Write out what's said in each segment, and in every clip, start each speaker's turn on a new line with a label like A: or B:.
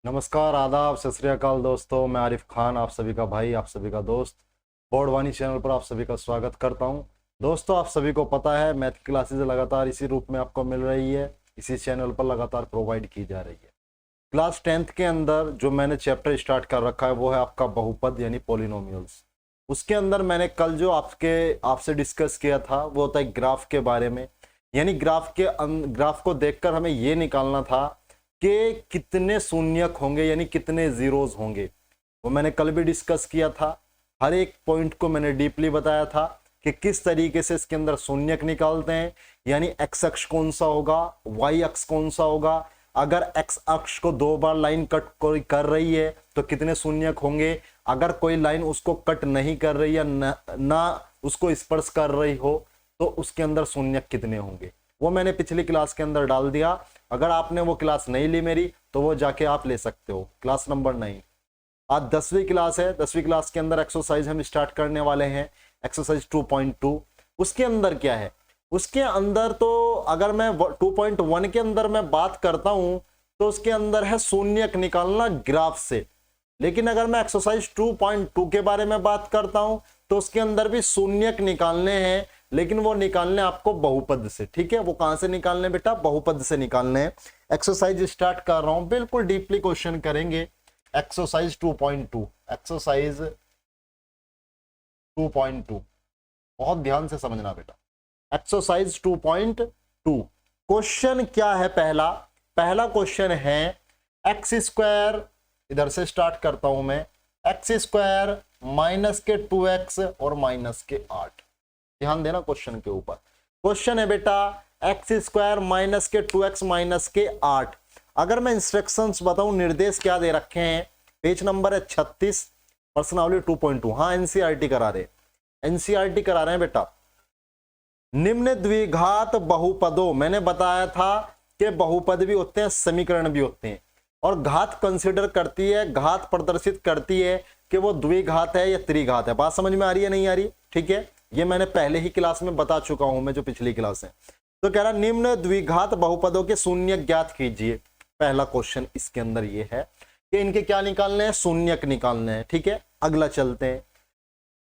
A: नमस्कार, आदाब, सत श्री अकाल दोस्तों। मैं आरिफ खान, आप सभी का भाई, आप सभी का दोस्त, बोर्डवानी चैनल पर आप सभी का स्वागत करता हूं। दोस्तों, आप सभी को पता है मैथ की क्लासेज लगातार इसी रूप में आपको मिल रही है, इसी चैनल पर लगातार प्रोवाइड की जा रही है। क्लास 10th के अंदर जो मैंने चैप्टर स्टार्ट कर रखा है वो है आपका बहुपद यानी पॉलिनोमियल्स। उसके अंदर मैंने कल जो आपसे डिस्कस किया था वो होता है ग्राफ के बारे में। यानी ग्राफ को देखकर हमें ये निकालना था कि कितने शून्यक होंगे यानी कितने जीरोस होंगे। वो मैंने कल भी डिस्कस किया था। हर एक पॉइंट को मैंने डीपली बताया था कि किस तरीके से इसके अंदर शून्यक निकालते हैं, यानी एक्स अक्ष कौन सा होगा, वाई अक्ष कौन सा होगा। अगर एक्स अक्ष को 2 बार लाइन कट कोई कर रही है तो कितने शून्यक होंगे। अगर कोई लाइन उसको कट नहीं कर रही है, ना उसको स्पर्श कर रही हो, तो उसके अंदर शून्यक कितने होंगे। वो मैंने पिछली क्लास के अंदर डाल दिया। अगर आपने वो क्लास नहीं ली मेरी तो वो जाके आप ले सकते हो, क्लास नंबर 9। आज 10वीं क्लास है। 10वीं क्लास के अंदर एक्सरसाइज हम स्टार्ट करने वाले हैं, एक्सरसाइज 2.2। उसके अंदर क्या है, उसके अंदर तो अगर मैं 2.1 के अंदर मैं बात करता हूं तो उसके अंदर है शून्यक निकालना ग्राफ से। लेकिन अगर मैं एक्सरसाइज 2.2 के बारे में बात करता हूं तो उसके अंदर भी शून्यक निकालने हैं, लेकिन वो निकालने आपको बहुपद से। ठीक है, वो कहां से निकालने बेटा, बहुपद से निकालने हैं। एक्सरसाइज स्टार्ट कर रहा हूं, बिल्कुल डीपली क्वेश्चन करेंगे। एक्सरसाइज 2.2, एक्सरसाइज 2.2 बहुत ध्यान से समझना बेटा। एक्सरसाइज 2.2 क्वेश्चन क्या है। पहला क्वेश्चन है एक्स स्क्वायर, इधर से स्टार्ट करता हूं मैं, एक्स स्क्वायर माइनस के 2x और माइनस के 8। ध्यान देना क्वेश्चन के ऊपर। क्वेश्चन है बेटा एक्स स्क्वायर माइनस के 2x माइनस के 8। अगर मैं इंस्ट्रक्शंस बताऊं, निर्देश क्या दे रखे हैं, पेज नंबर है 36, प्रश्नावली 2.2। हाँ, एनसीईआरटी करा रहे हैं बेटा। निम्न द्विघात बहुपदों, मैंने बताया था कि बहुपद भी होते हैं, समीकरण भी होते हैं, और घात कंसीडर करती है, घात प्रदर्शित करती है कि वो द्विघात है या त्रिघात है। बात समझ में आ रही है नहीं आ रही? ठीक है, ये मैंने पहले ही क्लास में बता चुका हूं, मैं जो पिछली क्लास है। तो कह रहा निम्न द्विघात बहुपदों के शून्यक ज्ञात कीजिए। पहला क्वेश्चन इसके अंदर ये है कि इनके क्या निकालने हैं, शून्यक निकालने हैं। ठीक है, अगला चलते हैं।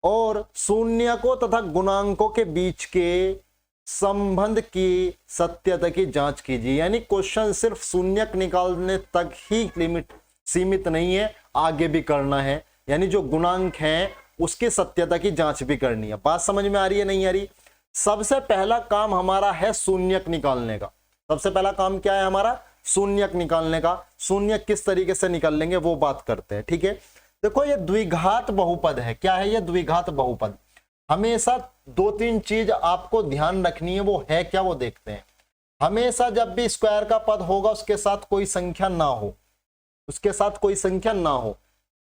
A: और शून्यकों तथा गुणांकों के बीच के संबंध की सत्यता की जांच कीजिए। यानी क्वेश्चन सिर्फ शून्यक निकालने तक ही सीमित नहीं है, आगे भी करना है। यानी जो गुणांक हैं उसकी सत्यता की जांच भी करनी है। बात समझ में आ रही है नहीं आ रही? सबसे पहला काम हमारा है शून्यक निकालने का। सबसे पहला काम क्या है हमारा, शून्यक निकालने का। शून्यक किस तरीके से निकाल लेंगे वो बात करते हैं। ठीक है, देखो ये द्विघात बहुपद है। क्या है ये द्विघात बहुपद? हमेशा 2-3 चीज आपको ध्यान रखनी है, वो है क्या वो देखते हैं। हमेशा जब भी स्क्वायर का पद होगा उसके साथ कोई संख्या ना हो, उसके साथ कोई संख्या ना हो,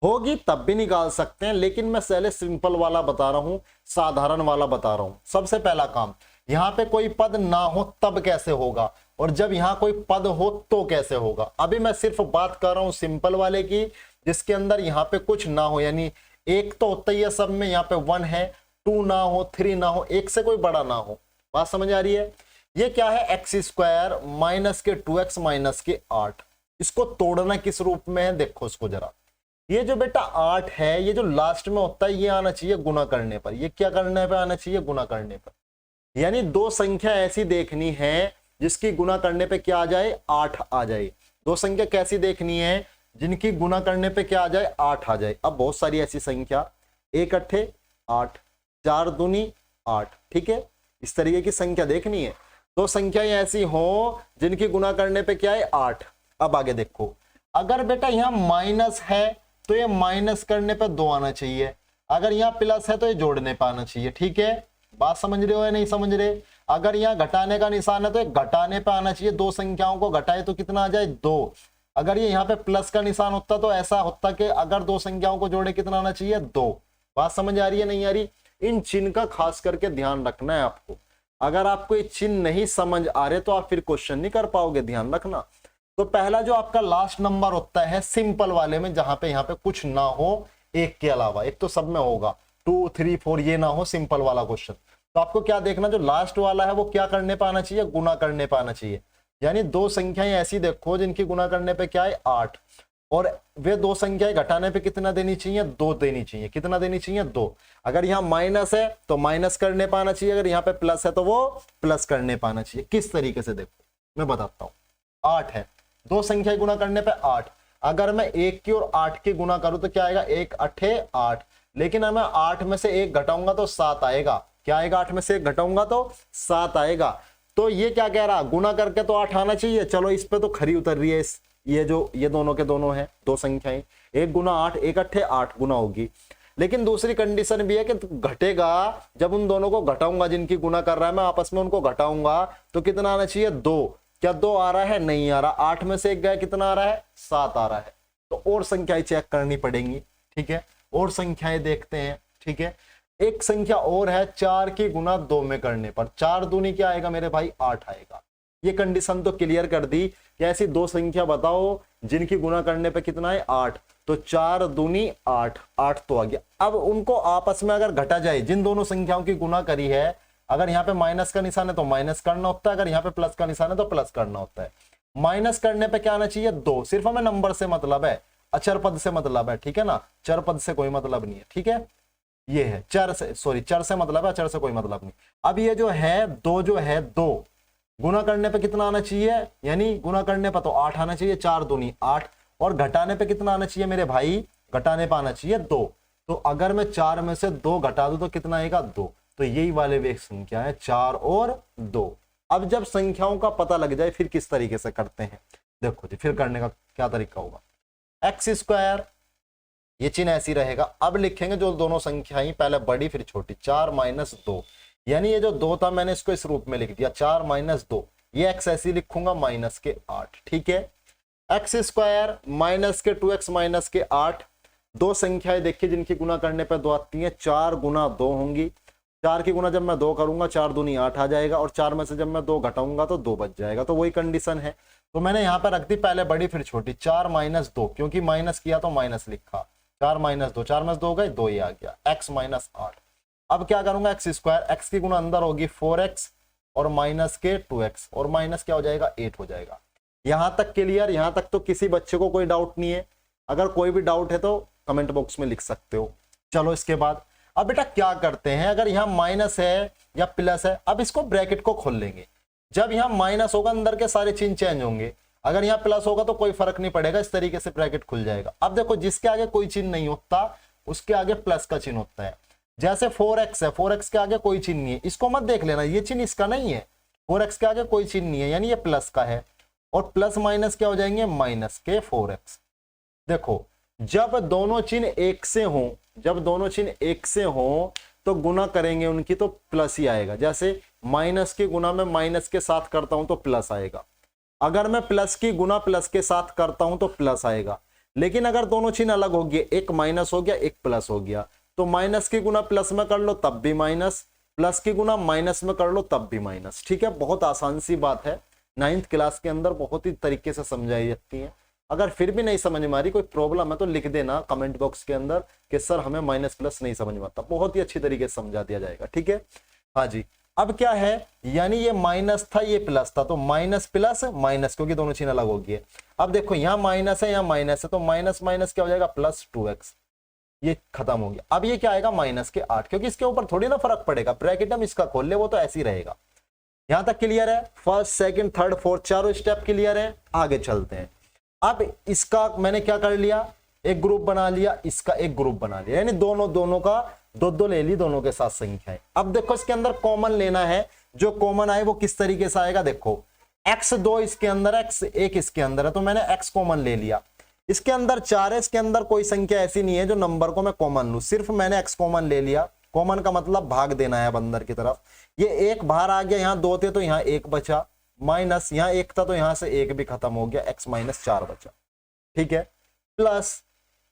A: होगी तब भी निकाल सकते हैं, लेकिन मैं पहले सिंपल वाला बता रहा हूं, साधारण वाला बता रहा हूं। सबसे पहला काम, यहां पे कोई पद ना हो तब कैसे होगा, और जब यहां कोई पद हो तो कैसे होगा। अभी मैं सिर्फ बात कर रहा हूं सिंपल वाले की, जिसके अंदर यहाँ पे कुछ ना हो। यानी एक तो होता ही है सब में, यहाँ पे 1 है, 2 ना हो, 3 ना हो, एक से कोई बड़ा ना हो। बात समझ आ रही है? ये क्या है, एक्स स्क्वायर माइनस के 2x माइनस के 8। इसको तोड़ना किस रूप में है देखो इसको जरा। ये जो बेटा 8 है, ये जो लास्ट में होता है ये आना चाहिए गुना करने पर। ये क्या करने पे आना चाहिए, गुना करने पर। यानी दो संख्या ऐसी देखनी है जिसकी गुना करने पे क्या आ जाए, 8 आ जाए। दो संख्या कैसी देखनी है, जिनकी गुना करने पे क्या आ जाए, 8 आ जाए। अब बहुत सारी ऐसी संख्या, 1 अट्ठे 8, 4 दूनी 8। ठीक है, इस तरीके की संख्या देखनी है। दो संख्याएं ऐसी हो जिनकी गुना करने पे क्या है, 8। अब आगे देखो, अगर बेटा यहां माइनस है तो ये माइनस करने पे 2 आना चाहिए, अगर यहाँ प्लस है तो ये जोड़ने पे आना चाहिए। ठीक है, बात समझ रहे हो या नहीं समझ रहे? अगर यहाँ घटाने का निशान है तो ये घटाने पे आना चाहिए, दो संख्याओं को घटाए तो कितना आ जाए, 2। अगर ये यहाँ पे प्लस का निशान होता तो ऐसा होता कि अगर दो संख्याओं को जोड़े कितना आना चाहिए, 2। बात समझ आ रही है नहीं आ रही? इन चिन्ह का खास करके ध्यान रखना है आपको। अगर आपको ये चिन्ह नहीं समझ आ रहे तो आप फिर क्वेश्चन नहीं कर पाओगे, ध्यान रखना। तो पहला जो आपका लास्ट नंबर होता है सिंपल वाले में, जहां पे यहाँ पे कुछ ना हो एक के अलावा, एक तो सब में होगा 2, 3, 4 ये ना हो, सिंपल वाला क्वेश्चन। तो आपको क्या देखना, जो लास्ट वाला है वो क्या करने पे आना चाहिए, गुना करने पे आना चाहिए। यानी दो संख्याएं ऐसी देखो जिनकी गुना करने पे क्या है 8, और वे दो संख्याएं घटाने पे कितना देनी चाहिए, 2 देनी चाहिए। कितना देनी चाहिए, 2। अगर यहाँ माइनस है तो माइनस करने पाना चाहिए, अगर यहाँ पे प्लस है तो वो प्लस करने पाना चाहिए। किस तरीके से, देखो मैं बताता हूँ। 8 है, दो संख्या गुना करने पे 8। अगर मैं 1 की और 8 की गुना करूं तो क्या आएगा, 1 8 8। लेकिन मैं 8 में से 1 घटाऊंगा तो 7 आएगा। क्या आएगा, 8 में से 1 घटाऊंगा तो 7 आएगा। तो ये क्या कह रहा, गुना करके तो 8 आना चाहिए। चलो इस पे तो खरी उतर रही है। ये दोनों के दोनों है, दो संख्याएं, 1 गुना 8, 1 8 8 गुना होगी। लेकिन दूसरी कंडीशन भी है कि घटेगा, जब उन दोनों को घटाऊंगा, जिनकी गुना कर रहा है मैं आपस में उनको घटाऊंगा तो कितना आना चाहिए, 2। क्या 2 आ रहा है, नहीं आ रहा। 8 में से 1 गया, कितना आ रहा है, 7 आ रहा है। तो और संख्याएं चेक करनी पड़ेंगी, ठीक है। और संख्याएं देखते हैं, ठीक है। एक संख्या और है, 4 की गुना 2 में करने पर 4 दूनी क्या आएगा मेरे भाई, 8 आएगा। ये कंडीशन तो क्लियर कर दी कि ऐसी दो संख्या बताओ जिनकी गुना करने पे कितना है, 8। तो 4 दूनी 8, 8 तो आ गया। अब उनको आपस में अगर घटा जाए, जिन दोनों संख्याओं की गुना करी है, अगर यहाँ पे माइनस का निशान है तो माइनस करना होता है, अगर यहाँ पे प्लस का निशान है तो प्लस करना होता है। माइनस करने पे क्या आना चाहिए, 2। सिर्फ हमें नंबर से मतलब है, अचर पद से मतलब है, ठीक है ना। चर पद से कोई मतलब नहीं है, ठीक है। ये है चर से, सॉरी चर से मतलब है, अचर से कोई मतलब नहीं। अब ये जो है 2, जो है 2 गुना करने पे कितना आना चाहिए, यानी गुना करने पे तो 8 आना चाहिए, 4 दूनी 8। और घटाने पे कितना आना चाहिए मेरे भाई, घटाने पे आना चाहिए 2। तो अगर मैं 4 में से 2 घटा दूं तो कितना आएगा, 2। तो यही वाले वे संख्या है, 4 और 2। अब जब संख्याओं का पता लग जाए फिर किस तरीके से करते हैं, देखो जी फिर करने का क्या तरीका होगा। एक्स स्क्वायर, ये चिन्ह ऐसी रहेगा। अब लिखेंगे जो दोनों संख्याएं, पहले बड़ी फिर छोटी, 4 माइनस 2। यानी ये जो 2 था मैंने इसको इस रूप में लिख दिया, 4 माइनस 2। ये एक्स ऐसी लिखूंगा, माइनस के 8, ठीक है। एक्स स्क्वायर माइनस के 2x माइनस के 8। दो संख्याएं देखिए जिनकी गुना करने पर 2 आती है, 4 गुना 2 होंगी। 4 की गुना जब मैं 2 करूंगा, 4 दूनी 8 आ जाएगा, और 4 में से जब मैं 2 घटाऊंगा तो 2 बच जाएगा। तो वही कंडीशन है। तो मैंने यहाँ पर रख दी पहले बड़ी फिर छोटी, 4 माइनस 2, क्योंकि माइनस किया तो माइनस लिखा। 4 माइनस 2, 4 में से 2 गए, 2 ही आ गया, x माइनस 8। अब क्या करूंगा, एक्स स्क्वायर, एक्स की गुना अंदर होगी 4x और माइनस के 2x, और माइनस क्या हो जाएगा, 8 हो जाएगा। यहां तक क्लियर, यहां तक तो किसी बच्चे को कोई डाउट नहीं है। अगर कोई भी डाउट है तो कमेंट बॉक्स में लिख सकते हो। चलो इसके बाद अब बेटा क्या करते हैं, अगर यहाँ माइनस है या प्लस है, अब इसको ब्रैकेट को खोल लेंगे। जब यहाँ माइनस होगा अंदर के सारे चिन्ह चेंज होंगे, अगर यहाँ प्लस होगा तो कोई फर्क नहीं पड़ेगा, इस तरीके से ब्रैकेट खुल जाएगा। अब देखो जिसके आगे कोई चिन्ह नहीं होता उसके आगे प्लस का चिन्ह होता है। जैसे 4x है, 4x के आगे कोई चिन्ह नहीं है, इसको मत देख लेना, ये चिन्ह इसका नहीं है। 4x के आगे कोई चिन्ह नहीं है, यानी ये प्लस का है। और प्लस माइनस क्या हो जाएंगे, माइनस के 4x। देखो जब दोनों चिन्ह एक से हों, जब दोनों चिन्ह एक से हों तो गुना करेंगे उनकी तो प्लस ही आएगा। जैसे माइनस की गुना में माइनस के साथ करता हूं तो प्लस आएगा, अगर मैं प्लस की गुना प्लस के साथ करता हूं तो प्लस आएगा। लेकिन अगर दोनों चिन्ह अलग हो गए, एक माइनस हो गया एक प्लस हो गया, तो माइनस की गुना प्लस में कर लो तब भी माइनस, प्लस की गुना माइनस में कर लो तब भी माइनस। ठीक है, बहुत आसान सी बात है, 9th क्लास के अंदर बहुत ही तरीके से समझाई जाती है। अगर फिर भी नहीं समझ में आ रही, कोई प्रॉब्लम है तो लिख देना कमेंट बॉक्स के अंदर कि सर हमें माइनस प्लस नहीं समझ में आता, बहुत ही अच्छी तरीके से समझा दिया जाएगा। ठीक है, हाँ जी। अब क्या है, यानी ये माइनस था ये प्लस था, तो माइनस प्लस माइनस, क्योंकि दोनों चिन्ह अलग हो गए। अब देखो यहाँ माइनस है यहाँ माइनस है, तो माइनस माइनस क्या हो जाएगा, प्लस 2x, ये खत्म हो गया। अब ये क्या आएगा, माइनस के 8, क्योंकि इसके ऊपर थोड़ी ना फर्क पड़ेगा, ब्रैकेट हम इसका खोल ले वो तो ऐसे ही रहेगा। यहां तक क्लियर है, फर्स्ट सेकंड थर्ड फोर्थ चारों स्टेप क्लियर है। आगे चलते हैं। अब इसका मैंने क्या कर लिया, एक ग्रुप बना लिया, इसका एक ग्रुप बना लिया, यानी दोनों का दो दो ले ली, दोनों के साथ संख्या है। अब देखो इसके अंदर कॉमन लेना है, जो कॉमन आए वो किस तरीके से आएगा, देखो x2 इसके अंदर है, x1 इसके अंदर है, तो मैंने x कॉमन ले लिया। इसके अंदर 4 है, इसके अंदर कोई संख्या ऐसी नहीं है जो नंबर को मैं कॉमन लूं, सिर्फ मैंने x कॉमन ले लिया। कॉमन का मतलब भाग देना है अब अंदर की तरफ। ये एक बाहर आ गया, यहाँ 2 थे तो यहाँ 1 बचा, माइनस यहाँ 1 था तो यहाँ से 1 भी खत्म हो गया, x माइनस 4 बचा। ठीक है, प्लस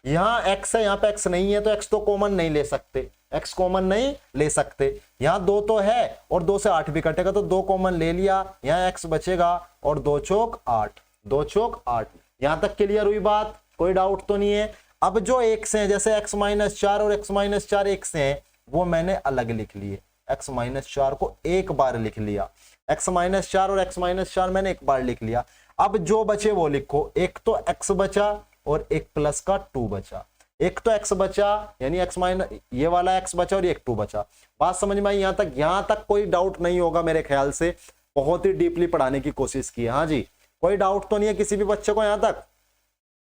A: यहाँ x है, यहाँ पे x नहीं है तो x तो कॉमन नहीं ले सकते, x कॉमन नहीं ले सकते। यहाँ 2 तो है और 2 से 8 भी कटेगा, तो 2 कॉमन ले लिया, यहाँ x बचेगा और 2 चौक 8, 2 चौक 8। यहां तक क्लियर हुई बात, कोई डाउट तो नहीं है। अब जो एक से हैं, जैसे x माइनस 4 और x माइनस 4 एक से हैं, वो मैंने अलग लिख लिए। x माइनस 4 को एक बार लिख लिया, x माइनस 4 और x माइनस 4 मैंने एक बार लिख लिया। अब जो बचे वो लिखो, एक तो x बचा और एक प्लस का 2 बचा। एक तो x बचा यानी x माइनस ये वाला x बचा और ये एक 2 बचा। बात समझ में आई? यहां तक कोई डाउट नहीं होगा मेरे ख्याल से। बहुत ही डीपली पढ़ाने की कोशिश की है। हाँ जी, कोई डाउट तो नहीं है किसी भी बच्चे को यहां तक?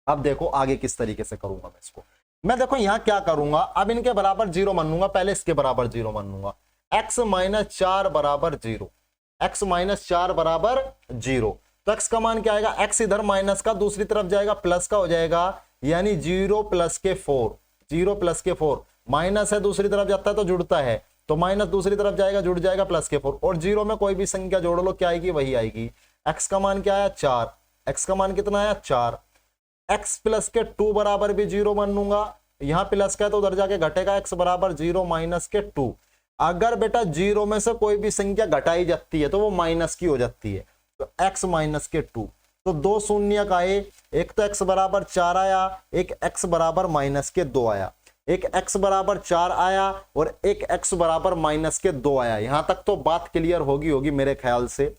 A: अब देखो आगे किस तरीके से करूंगा मैं इसको। मैं देखो यहां क्या करूंगा, अब इनके बराबर 0 मान लूंगा, पहले इसके बराबर 0 मान लूंगा। x माइनस 4 बराबर 0, x माइनस 4 बराबर 0। तो x का मान क्या आएगा, x इधर माइनस का दूसरी तरफ जाएगा प्लस का हो जाएगा, यानी 0 प्लस के 4, 0 प्लस के 4, माइनस है दूसरी तरफ जाता है तो जुड़ता है, तो माइनस दूसरी तरफ जाएगा जुड़ जाएगा प्लस के 4, और 0 में कोई भी संख्या जोड़ लो क्या आएगी, वही आएगी। x का मान क्या आया 4, x का मान कितना आया 4। x प्लस के 2 बराबर भी 0 मान लूंगा, यहां प्लस का है तो उधर जाके घटेगा, x बराबर 0 माइनस के 2। अगर बेटा 0 में से कोई भी संख्या घटाई जाती है तो वो माइनस की हो जाती है, तो x माइनस के 2। तो दो शून्य का आए, एक तो x बराबर 4 आया, एक x बराबर माइनस के 2 आया, एक x बराबर 4 आया और एक x बराबर माइनस के 2 आया। यहां तक तो बात क्लियर होगी मेरे ख्याल से।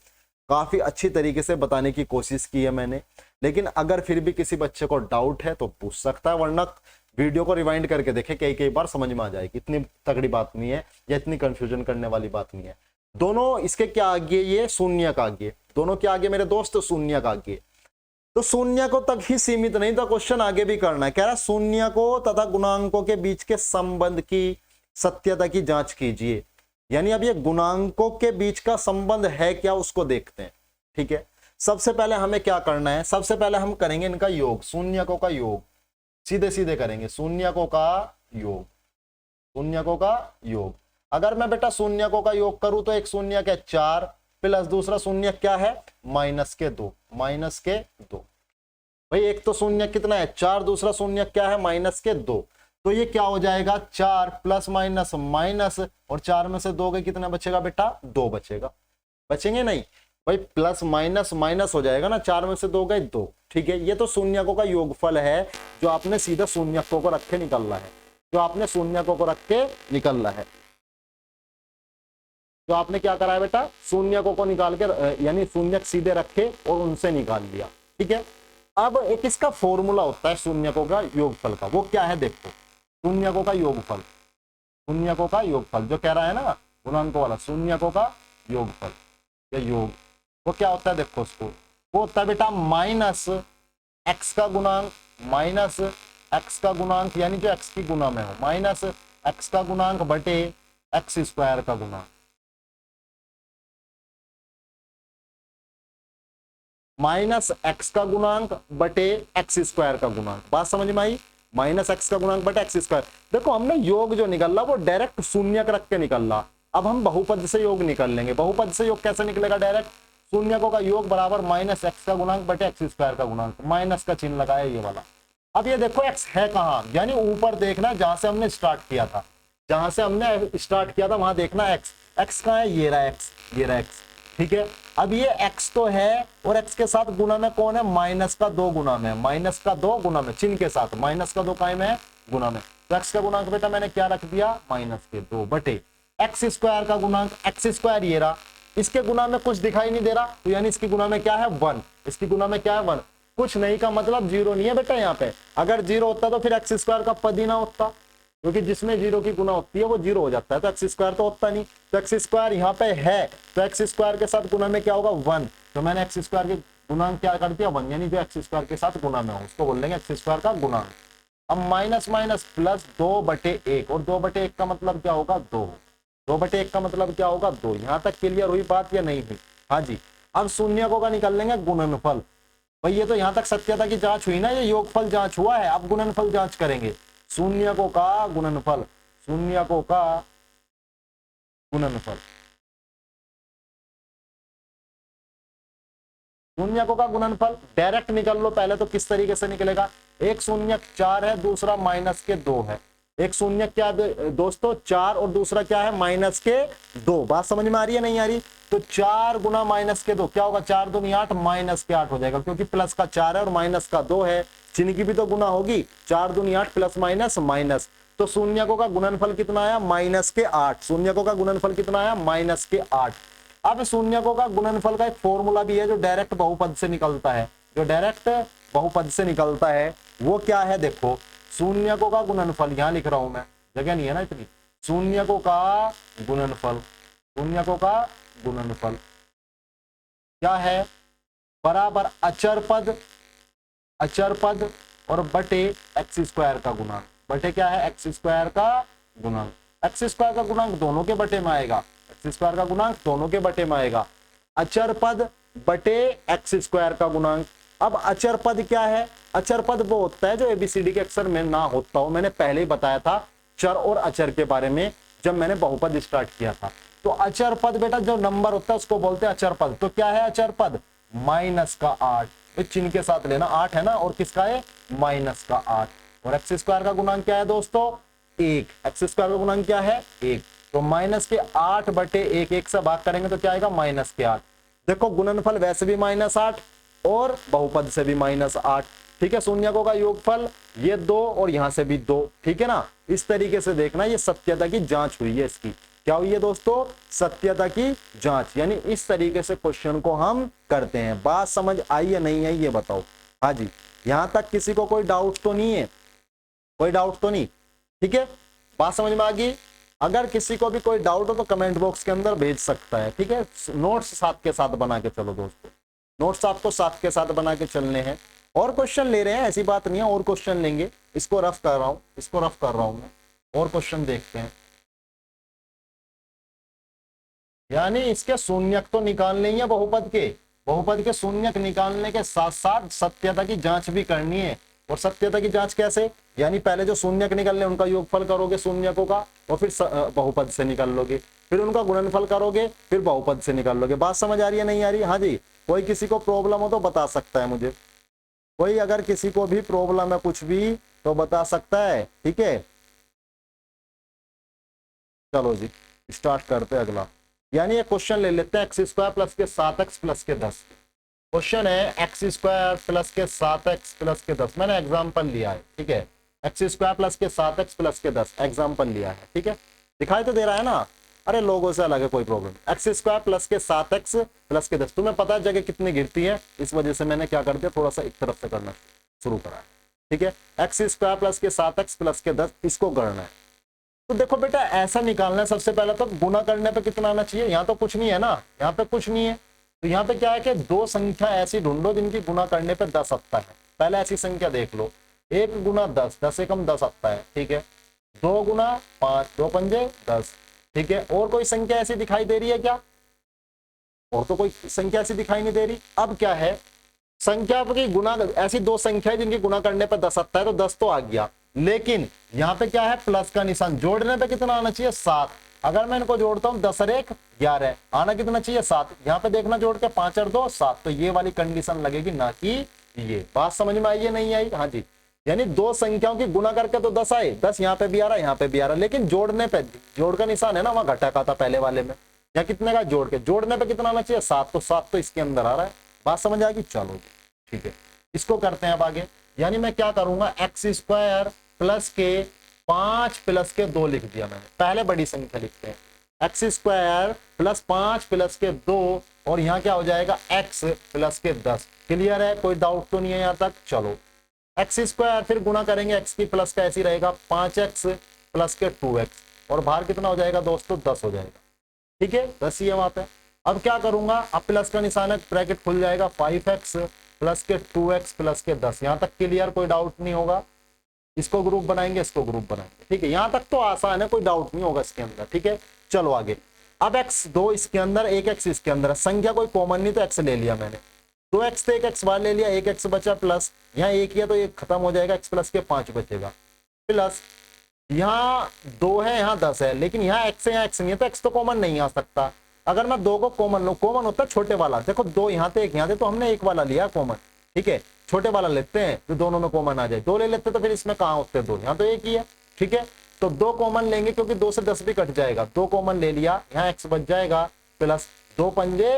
A: काफी अच्छी तरीके से बताने की कोशिश की है मैंने, लेकिन अगर फिर भी किसी बच्चे को डाउट है तो पूछ सकता है, वरना वीडियो को रिवाइंड करके देखे, कई बार समझ में आ जाएगी। इतनी तगड़ी बात नहीं है या इतनी कंफ्यूजन करने वाली बात नहीं है। दोनों इसके क्या आगे, ये शून्य का आगे, दोनों क्या आगे मेरे दोस्त, शून्य का आगे। तो शून्य को तक ही सीमित नहीं था, क्वेश्चन आगे भी करना है। कह रहा शून्य को तथा गुणांकों के बीच के संबंध की सत्यता की जांच कीजिए। यानी अब ये गुणांकों के बीच का संबंध है क्या, उसको देखते हैं। ठीक है, सबसे पहले हमें क्या करना है, सबसे पहले हम करेंगे इनका योग, शून्यकों का योग, सीधे सीधे करेंगे शून्यकों का योग, शून्यकों का योग। अगर मैं बेटा शून्यकों का योग करूं तो एक शून्य के 4 प्लस दूसरा शून्य क्या है माइनस के 2, माइनस के 2। भाई एक तो शून्य कितना है 4, दूसरा शून्य क्या है माइनस के 2, तो ये क्या हो जाएगा 4 प्लस माइनस माइनस, और 4 में से 2 गए कितना बचेगा बेटा 2 बचेगा, बचेंगे नहीं भाई, प्लस माइनस माइनस हो जाएगा ना, 4 में से 2 गए 2। ठीक है, ये तो शून्यकों का योगफल है जो आपने सीधा शून्यकों को रख के निकलना है, जो आपने शून्यकों को रख के निकलना है। तो आपने क्या करा है बेटा, शून्यकों को निकाल के यानी शून्यक सीधे रखे और उनसे निकाल लिया। ठीक है, अब एक इसका फॉर्मूला होता है शून्यकों का योगफल का, वो क्या है देखो, शून्यकों का योगफल, शून्यकों का योगफल जो कह रहा है ना गुणांकों वाला, शून्यकों का योगफल या योग, वो क्या होता है देखो उसको, वो होता है बेटा माइनस एक्स का गुणांक, माइनस एक्स का गुणांक यानी जो एक्स की गुना में हो, माइनस एक्स का गुणांक बटे एक्स स्क्वायर का गुणांक, माइनस एक्स का गुणांक बटे एक्स स्क्वायर का गुणांक। बात समझ में आई, माइनस एक्स का गुणांक बटे एक्स स्क्वायर। देखो हमने योग जो निकल रहा वो डायरेक्ट शून्य रख के निकल रहा, अब हम बहुपद से योग निकल लेंगे। बहुपद से योग कैसे निकलेगा, डायरेक्ट शून्यकों का योग बराबर माइनस एक्स का गुणांक बटे एक्स स्क्वायर का गुणांक, माइनस का चिन्ह लगाया ये वाला। अब ये देखो एक्स है कहाँ, यानी ऊपर देखना जहां से हमने स्टार्ट किया था, जहां से हमने स्टार्ट किया था वहां देखना एक्स, एक्स कहाँ है, ये रहा एक्स, ये रहा एक्स। ठीक है, अब ये x तो है और x के साथ गुना में कौन है, माइनस का 2 गुना में, माइनस का 2 गुना में चिन्ह के साथ, माइनस का 2 कायम है गुना में, तो x का गुणांक बेटा मैंने क्या रख दिया माइनस के 2 बटे एक्स स्क्वायर का गुणांक, एक्स स्क्वायर ये रहा, इसके गुना में कुछ दिखाई नहीं दे रहा, तो यानी इसकी गुना में क्या है 1, इसकी गुना में क्या है 1, कुछ नहीं का मतलब 0 नहीं है बेटा यहाँ पे। अगर 0 होता तो फिर एक्स स्क्वायर का पद ही ना होता, क्योंकि जिसमें 0 की गुना होती है वो 0 हो जाता है, तो एक्स स्क्वायर तो होता नहीं, तो एक्स स्क्वायर यहाँ पे है, तो एक्स स्क्वायर के साथ गुना में क्या होगा 1, तो मैंने एक्स स्क्वायर के गुणांक क्या कर दिया 1, यानी जो एक्स स्क्वायर के साथ गुना में हो उसको बोल देंगे एक्स स्क्वायर का गुणांक। अब माइनस माइनस प्लस 2/1, और 2/1 का मतलब क्या होगा 2, 2/1 का मतलब क्या होगा 2। यहाँ तक क्लियर हुई बात या नहीं हुई? हाँ जी। अब शून्यकों का निकल लेंगे गुणनफल, भाई ये तो यहाँ तक सत्यता की जांच हुई ना, ये योगफल जांच हुआ है, अब गुणनफल जांच करेंगे। शून्यकों का गुणनफल, शून्यकों का गुणनफल, शून्यकों का गुणनफल डायरेक्ट निकल लो पहले, तो किस तरीके से निकलेगा, एक शून्य 4 है, दूसरा माइनस के 2 है, एक शून्य क्या दोस्तों 4 और दूसरा क्या है माइनस के 2। बात समझ में आ रही है नहीं आ रही? तो 4 गुना माइनस के 2 क्या होगा, 4 दूनी 8, माइनस के 8 हो जाएगा, क्योंकि प्लस का 4 है और माइनस का 2 है, चिन्ह की भी तो गुना होगी, 4 दूनी 8 प्लस माइनस माइनस, तो शून्यकों का गुणनफल कितना आया माइनस के 8, शून्यकों का गुणनफल कितना आया माइनस के 8। अब शून्यकों का गुणनफल का एक फॉर्मूला भी है जो डायरेक्ट बहुपद से निकलता है, जो डायरेक्ट बहुपद से निकलता है वो क्या है, देखो शून्यकों का गुणनफल, यहां लिख रहा हूं मैं, जगह नहीं है ना इतनी, शून्यकों का गुणनफल, शून्यकों का गुणनफल क्या है, बराबर अचर पद, अचर पद और बटे एक्स स्क्वायर का गुणांक, बटे क्या है एक्स स्क्वायर का गुणांक, एक्स स्क्वायर का गुणांक दोनों के बटे में आएगा, एक्स स्क्वायर का गुणांक दोनों के बटे में आएगा, अचर पद बटे एक्स स्क्वायर का गुणांक। अब अचर पद क्या है, अचर पद वो होता है जो एबीसीडी के अक्षर में ना होता हो, मैंने पहले ही बताया था चर और अचर के बारे में जब मैंने बहुपद स्टार्ट किया था। तो अचर पद बेटा जो नंबर होता है उसको बोलते हैं अचर पद। तो क्या है अचर पद, माइनस का 8, चिन्ह के साथ लेना, 8 है ना, और किसका है माइनस का 8, और एक्स स्क्वायर का गुणांक क्या है दोस्तों 1, एक्स स्क्वायर का गुणांक क्या है 1, तो माइनस के 8 बटे 1, 1 से भाग करेंगे तो क्या आएगा माइनस के 8। देखो गुणनफल वैसे भी -8 और बहुपद से भी -8, ठीक है, शून्यकों का योगफल ये 2 और यहां से भी 2, ठीक है ना। इस तरीके से देखना, ये सत्यता की जांच हुई है, इसकी क्या हुई है दोस्तों, सत्यता की जांच, यानी इस तरीके से क्वेश्चन को हम करते हैं। बात समझ आई या नहीं आई ये बताओ। हाँ जी, यहां तक किसी को कोई डाउट तो नहीं है, कोई डाउट तो नहीं, ठीक है, बात समझ में आ गई। अगर किसी को भी कोई डाउट हो तो कमेंट बॉक्स के अंदर भेज सकता है, ठीक है। नोट्स साथ के साथ बना के चलो दोस्तों, नोट्स आपको साथ के साथ बना के चलने हैं। और क्वेश्चन ले रहे हैं, ऐसी बात नहीं है, और क्वेश्चन लेंगे, इसको रफ कर रहा हूं, इसको रफ कर रहा हूं मैं, और क्वेश्चन देखते हैं। यानी इसके शून्यक तो निकालने ही है बहुपद के शून्यक निकालने के साथ साथ सत्यता की जांच भी करनी है। और सत्यता की जांच कैसे, यानी पहले जो शून्यक निकलने उनका योगफल करोगे शून्यकों का, और फिर बहुपद से निकाल लोगे, फिर उनका गुणनफल करोगे, फिर बहुपद से निकाल लोगे। बात समझ आ रही है नहीं आ रही। हाँ जी, कोई किसी को प्रॉब्लम हो तो बता सकता है मुझे, कोई अगर किसी को भी प्रॉब्लम है कुछ भी तो बता सकता है, ठीक है। चलो जी स्टार्ट करते हैं अगला। यानी ये क्वेश्चन ले लेते हैं, एक्स स्क्वायर प्लस के 7x प्लस के 10। क्वेश्चन है एक्स स्क्वायर प्लस के 7x प्लस के 10, मैंने एग्जाम्पल लिया है, ठीक है, एक्स स्क्वायर प्लस के 7x प्लस के 10 एग्जाम्पल लिया है, ठीक है, दिखाई तो दे रहा है ना। अरे लोगों से अलग है, कोई प्रॉब्लम। एक्स स्क्वायर प्लस के 7x प्लस के 10, तुम्हें पता है जगह कितनी गिरती है, इस वजह से मैंने क्या कर दिया, थोड़ा सा एक तरफ से करना शुरू करा, ठीक है। एक्स स्क्वायर प्लस के 7x प्लस के 10 इसको करना है। तो देखो बेटा ऐसा निकालना है, सबसे पहले तो गुना करने पे कितना आना चाहिए, यहाँ तो कुछ नहीं है ना, यहाँ पे कुछ नहीं है, तो यहाँ पे क्या है कि दो संख्या ऐसी ढूंढो जिनकी गुना करने पे 10 आता है। पहले ऐसी संख्या देख लो, 1 गुना 10, 10 एकम 10 आता है, ठीक है, 2 गुना 5, 2 पंजे 10, ठीक है। और कोई संख्या ऐसी दिखाई दे रही है क्या, और तो कोई संख्या ऐसी दिखाई नहीं दे रही। अब क्या है, संख्या की गुना, ऐसी दो संख्या है जिनकी गुना करने पर 10 आता है, तो 10 तो आ गया, लेकिन यहाँ पे क्या है प्लस का निशान, जोड़ने पे कितना आना चाहिए 7। अगर मैं इनको जोड़ता हूँ 10 और 1 11, आना कितना चाहिए 7। यहाँ पे देखना जोड़ के 5 और 2 7, तो ये वाली कंडीशन लगेगी, ना कि ये। बात समझ में आई है नहीं आई। हाँ जी, यानी दो संख्याओं की गुना करके तो 10 आए, 10 यहाँ पे भी आ रहा है यहाँ पे भी आ रहा है, लेकिन जोड़ने पे जोड़ का निशान है ना, वहां घटा का था पहले वाले में, या कितने का जोड़ के, जोड़ने पे कितना आना चाहिए 7, तो 7 तो इसके अंदर आ रहा है। बात समझ आ गई, चलो ठीक है, इसको करते हैं अब आगे। यानी मैं क्या करूंगा, एक्स स्क्वायर प्लस के 5 प्लस के 2 लिख दिया मैंने, पहले बड़ी संख्या लिखते हैं, एक्स स्क्वायर प्लस 5 प्लस के 2, और यहाँ क्या हो जाएगा एक्स प्लस के 10। क्लियर है, कोई डाउट तो नहीं है यहाँ तक। चलो एक्स स्क्वायर फिर गुना करेंगे एक्स की प्लस का, ऐसी रहेगा 5x प्लस के 2x, और बाहर कितना हो जाएगा दोस्तों 10 हो जाएगा, ठीक है, 10 ही है वहां पे। अब क्या करूंगा, अब प्लस का निशान है, ब्रैकेट खुल जाएगा, 5x प्लस के 2x प्लस के 10। यहां तक क्लियर, कोई डाउट नहीं होगा। इसको ग्रुप बनाएंगे, इसको ग्रुप बनाएंगे, ठीक है, यहां तक तो आसान है, कोई डाउट नहीं होगा इसके अंदर, ठीक है। चलो आगे, अब x2 इसके अंदर, 1x इसके अंदर, संख्या कोई कॉमन नहीं तो x ले लिया मैंने, 2x तो 1x बाहर ले लिया, 1x बचा, प्लस यहाँ 1 किया तो 1 खत्म हो जाएगा, x प्लस के 5 बचेगा, प्लस यहाँ 2 है, यहाँ 10 है, लेकिन यहाँ x है, यहाँ x नहीं है, तो x तो कॉमन नहीं आ सकता। अगर मैं 2 को कॉमन लो, कॉमन होता है छोटे वाला, देखो 2 यहाँ थे 1 यहाँ थे, तो हमने 1 वाला लिया कॉमन, ठीक है, छोटे वाला लेते हैं जो दोनों में कॉमन आ जाए। 2 ले लेते तो फिर इसमें कहाँ होते हैं 2, यहाँ तो 1 ही है, ठीक है, तो 2 कॉमन लेंगे क्योंकि 2 से 10 भी कट जाएगा, 2 कॉमन ले लिया, यहाँ x बच जाएगा, प्लस 2 पंजे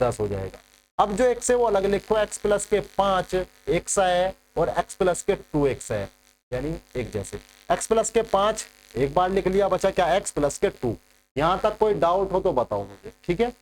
A: 10 हो जाएगा। अब जो x है वो अलग लिखो, x प्लस के 5 x है और x प्लस के 2x है, यानी एक जैसे, x प्लस के 5 एक बार लिख लिया, बचा क्या x प्लस के 2। यहां तक कोई डाउट हो तो बताओ मुझे, ठीक है,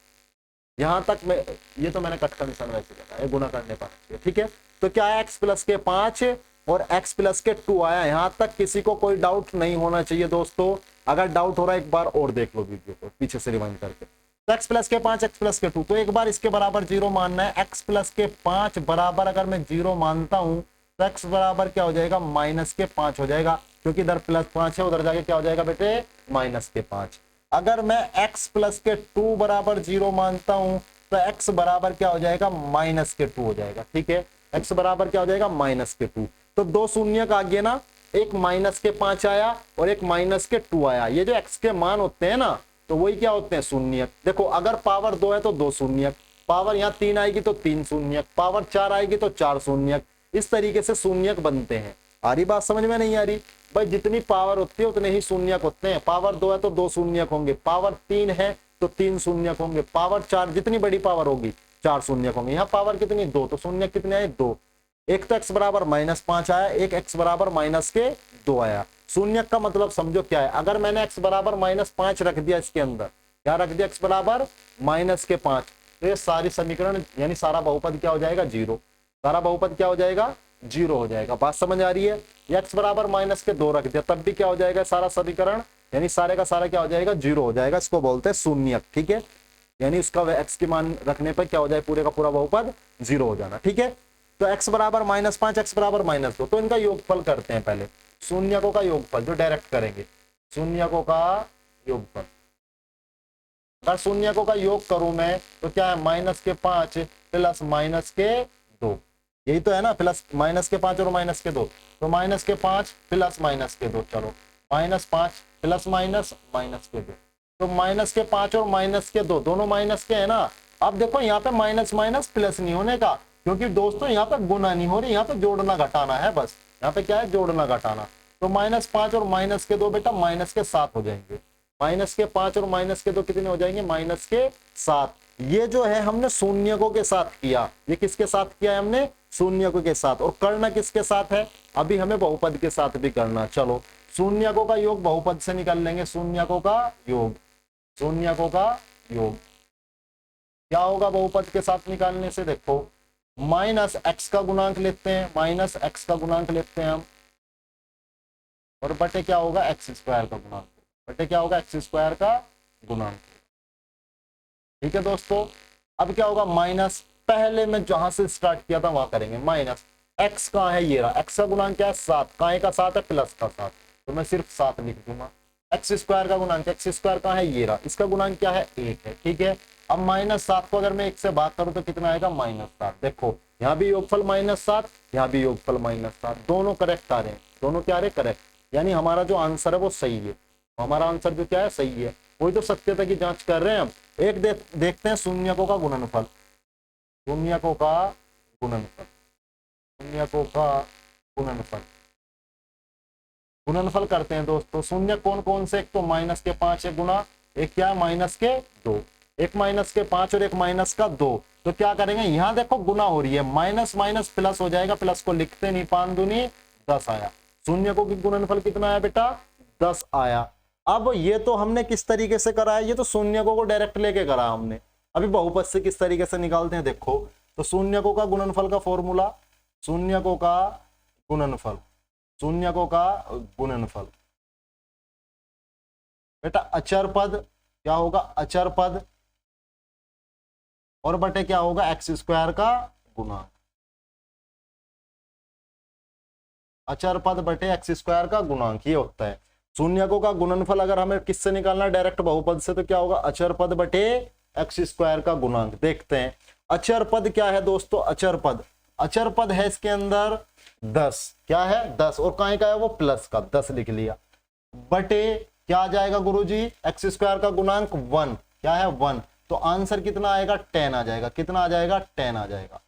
A: यहां तक मैं, ये तो मैंने कट का निशान वैसे बताया, गुना करने पर, ठीक है। तो क्या है x प्लस के 5 और x प्लस के 2 आया। यहां तक किसी को कोई डाउट नहीं होना चाहिए दोस्तों। अगर डाउट हो रहा है एक बार और देख लो वीडियो को पीछे से रिवाइंड करके। तो x प्लस के 5 x प्लस के 2, तो एक बार इसके बराबर 0 मानना है। x प्लस के 5 बराबर अगर मैं 0 मानता हूं तो x बराबर क्या हो जाएगा, माइनस के 5 हो जाएगा, क्योंकि इधर प्लस 5 है, उधर जाके क्या हो जाएगा बेटे, माइनस के 5। अगर मैं x प्लस के 2 बराबर 0 मानता हूं तो x बराबर क्या हो जाएगा, माइनस के 2 हो जाएगा। ठीक है, x बराबर क्या हो जाएगा, माइनस के 2। तो दो शून्यक आ गए ना, एक माइनस के 5 आया और एक माइनस के 2 आया। ये जो x के मान होते हैं ना, तो वही क्या होते हैं, शून्यक। देखो अगर पावर 2 है तो 2 शून्यक, पावर यहाँ 3 आएगी तो 3 शून्यक, पावर 4 आएगी तो 4 शून्यक। इस तरीके से शून्यक बनते हैं। आ रही बात समझ में, नहीं आ रही भाई? जितनी पावर होती है उतने ही शून्यक होते हैं। पावर 2 है तो 2 शून्यक होंगे, पावर 3 है तो 3 शून्यक होंगे, पावर 4 जितनी बड़ी पावर होगी 4 शून्यक होंगे। यहाँ पावर कितनी, 2, तो शून्यक कितने आए, 2। एक तो x बराबर -5 आया, एक x बराबर -2 आया। शून्यक का मतलब समझो क्या है, अगर मैंने x बराबर -5 रख दिया इसके अंदर, क्या रख दिया, x बराबर -5, तो ये सारी समीकरण यानी सारा बहुपद क्या हो जाएगा, 0। सारा बहुपद क्या हो जाएगा, 0 हो जाएगा। बात समझ आ रही है? x बराबर -2 रख दिया तब भी क्या हो जाएगा, सारा समीकरण यानी सारे का सारा क्या हो जाएगा, 0 हो जाएगा। इसको बोलते हैं शून्यक। ठीक है, यानी उसका x के मान रखने पर क्या हो जाए, पूरे का पूरा बहुपद 0 हो जाना। ठीक है, तो x बराबर -5, x बराबर -2, तो इनका योगफल करते हैं पहले। शून्यकों का योगफल जो डायरेक्ट करेंगे, शून्यकों का योगफल। अगर शून्यकों का योग करूं मैं तो क्या है, -5 प्लस -2, यही तो है ना, प्लस -5 और -2, तो -5 प्लस -2, चलो -5 प्लस -2, तो -5 और -2 दोनों माइनस के है ना। अब देखो यहाँ पे माइनस माइनस प्लस नहीं होने का, क्योंकि दोस्तों यहाँ पे गुना नहीं हो रही, यहाँ पे जोड़ना घटाना है बस। यहाँ पे क्या है, जोड़ना घटाना। तो -5 और -2 बेटा -7 हो जाएंगे। -5 और -2 कितने हो जाएंगे, -7। ये जो है हमने शून्यकों के साथ किया, ये किसके साथ किया है हमने, शून्यकों के साथ। और करना किसके साथ है, अभी हमें बहुपद के साथ भी करना। चलो शून्यकों का योग बहुपद से निकाल लेंगे। शून्यकों का योग, शून्यकों का योग क्या होगा बहुपद के साथ निकालने से, देखो -x का गुणांक लेते हैं, -x का गुणांक लेते हैं हम, और बटे क्या होगा, x² का गुणांक, बटे क्या होगा, x² का गुणांक। ठीक है दोस्तों, अब क्या होगा, माइनस, पहले मैं जहां से स्टार्ट किया था वहां करेंगे। माइनस x कहाँ है, ये रहा, x का गुणांक क्या है, 7, काय का 7 है, प्लस का 7, तो मैं सिर्फ 7 लिख दूंगा। x² का गुणांक, x² कहाँ है, ये रहा, इसका गुणांक क्या है, 1 है। ठीक है, अब -7 को अगर मैं 1 से भाग करूं तो कितना आएगा, -7। देखो यहाँ भी योगफल -7, यहाँ भी योगफल -7, दोनों करेक्ट आ रहे हैं, दोनों क्या आ रहे, करेक्ट, यानी हमारा जो आंसर है वो सही है। हमारा आंसर जो क्या है, सही है। वही तो सत्यता की जांच कर रहे हैं हम। एक देखते हैं शून्यकों का गुणनफल, शून्यकों का गुणनफल, शून्यकों का गुणनफल, गुणनफल करते हैं दोस्तों। शून्य कौन कौन से, एक तो -5 है गुणा, एक क्या है, -2, एक -5 और एक -2। तो क्या करेंगे, यहां देखो गुना हो रही है, माइनस माइनस प्लस हो जाएगा, प्लस को लिखते नहीं, 5 दूनी 10 आया। शून्यकों की गुणनफल कितना आया बेटा, 10 आया। अब ये तो हमने किस तरीके से करा है, ये तो शून्यकों को डायरेक्ट लेके करा हमने। अभी बहुपद से किस तरीके से निकालते हैं देखो। तो शून्यकों का गुणनफल का फॉर्मूला, शून्यकों का गुणनफल, शून्यकों का गुणनफल बेटा अचर पद क्या होगा, अचर पद, और बटे क्या होगा, x² का गुणांक, अचर पद बटे x² का गुणांक, ये होता है शून्यकों का गुणनफल। अगर हमें किससे निकालना है, डायरेक्ट बहुपद से, तो क्या होगा, अचर पद बटे x² का गुणांक। देखते हैं अचर पद क्या है दोस्तों, अचर पद, अचर पद है इसके अंदर 10, क्या है 10, और कहीं का है वो प्लस का, 10 लिख लिया, बटे क्या आ जाएगा गुरुजी, x² का गुणांक 1, क्या है 1, तो आंसर कितना आएगा, 10 आ जाएगा। कितना आ जाएगा, 10 आ जाएगा।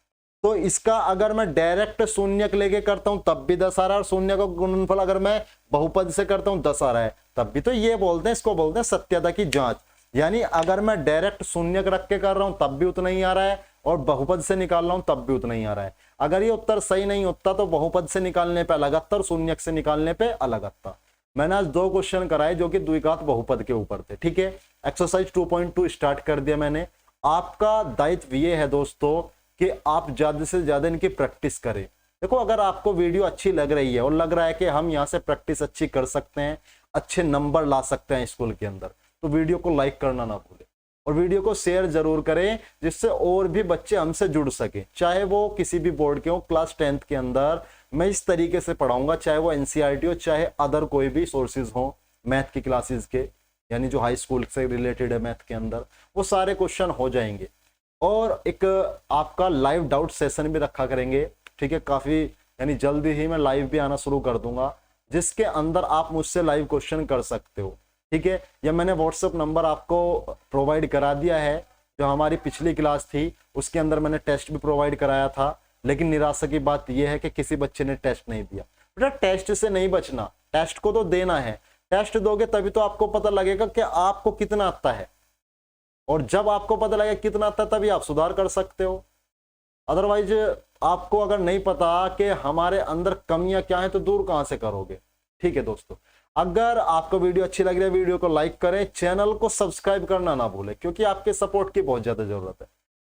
A: तो इसका अगर मैं डायरेक्ट शून्यक लेके करता हूं तब भी 10 आ रहा है, और शून्य का गुणनफल अगर मैं बहुपद से करता हूं 10 आ रहा है तब भी। तो ये बोलते हैं, इसको बोलते हैं सत्यता की जांच। यानी अगर मैं डायरेक्ट शून्यक रख के कर रहा हूं तब भी उतना ही आ रहा है, और बहुपद से निकाल रहा हूं तब भी उतना ही आ रहा है। अगर ये उत्तर सही नहीं होता तो बहुपद से निकालने पे अलग आता और शून्यक से निकालने पे अलग आता। मैंने आज 2 क्वेश्चन कराए जो कि द्विघात बहुपद के ऊपर थे। ठीक है, एक्सरसाइज 2.2 स्टार्ट कर दिया मैंने। आपका दायित्व ये है दोस्तों कि आप ज़्यादा से ज़्यादा इनकी प्रैक्टिस करें। देखो, अगर आपको वीडियो अच्छी लग रही है और लग रहा है कि हम यहाँ से प्रैक्टिस अच्छी कर सकते हैं, अच्छे नंबर ला सकते हैं स्कूल के अंदर, तो वीडियो को लाइक करना ना भूलें और वीडियो को शेयर जरूर करें, जिससे और भी बच्चे हमसे जुड़ सके। चाहे वो किसी भी बोर्ड के हो, क्लास 10th के अंदर मैं इस तरीके से पढ़ाऊंगा, चाहे वो एनसीईआरटी हो, चाहे अदर कोई भी सोर्सेज हो मैथ की क्लासेस के, यानी जो हाई स्कूल से रिलेटेड है मैथ के अंदर, वो सारे क्वेश्चन हो जाएंगे। और एक आपका लाइव डाउट सेशन भी रखा करेंगे, ठीक है, काफ़ी, यानी जल्दी ही मैं लाइव भी आना शुरू कर दूंगा, जिसके अंदर आप मुझसे लाइव क्वेश्चन कर सकते हो, ठीक है। या मैंने व्हाट्सएप नंबर आपको प्रोवाइड करा दिया है, जो हमारी पिछली क्लास थी उसके अंदर मैंने टेस्ट भी प्रोवाइड कराया था, लेकिन निराशा की बात यह है कि किसी बच्चे ने टेस्ट नहीं दिया। बेटा, टेस्ट से नहीं बचना, टेस्ट को तो देना है, टेस्ट दोगे तभी तो आपको पता लगेगा कि आपको कितना आता है, और जब आपको पता लगेगा कितना आता है तभी आप सुधार कर सकते हो। अदरवाइज आपको अगर नहीं पता कि हमारे अंदर कमियां क्या हैं तो दूर कहां से करोगे, ठीक है दोस्तों। अगर आपको वीडियो अच्छी लग रही है, वीडियो को लाइक करें, चैनल को सब्सक्राइब करना ना भूलें, क्योंकि आपके सपोर्ट की बहुत ज्यादा जरूरत है।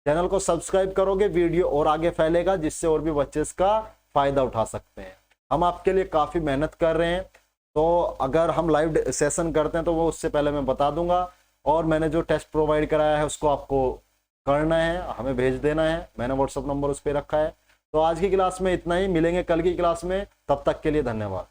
A: चैनल को सब्सक्राइब करोगे, वीडियो और आगे फैलेगा, जिससे और भी बच्चे इसका फायदा उठा सकते हैं। हम आपके लिए काफी मेहनत कर रहे हैं, तो अगर हम लाइव सेशन करते हैं तो वो उससे पहले मैं बता दूंगा, और मैंने जो टेस्ट प्रोवाइड कराया है उसको आपको करना है, हमें भेज देना है, मैंने व्हाट्सएप नंबर उस पर रखा है। तो आज की क्लास में इतना ही, मिलेंगे कल की क्लास में, तब तक के लिए धन्यवाद।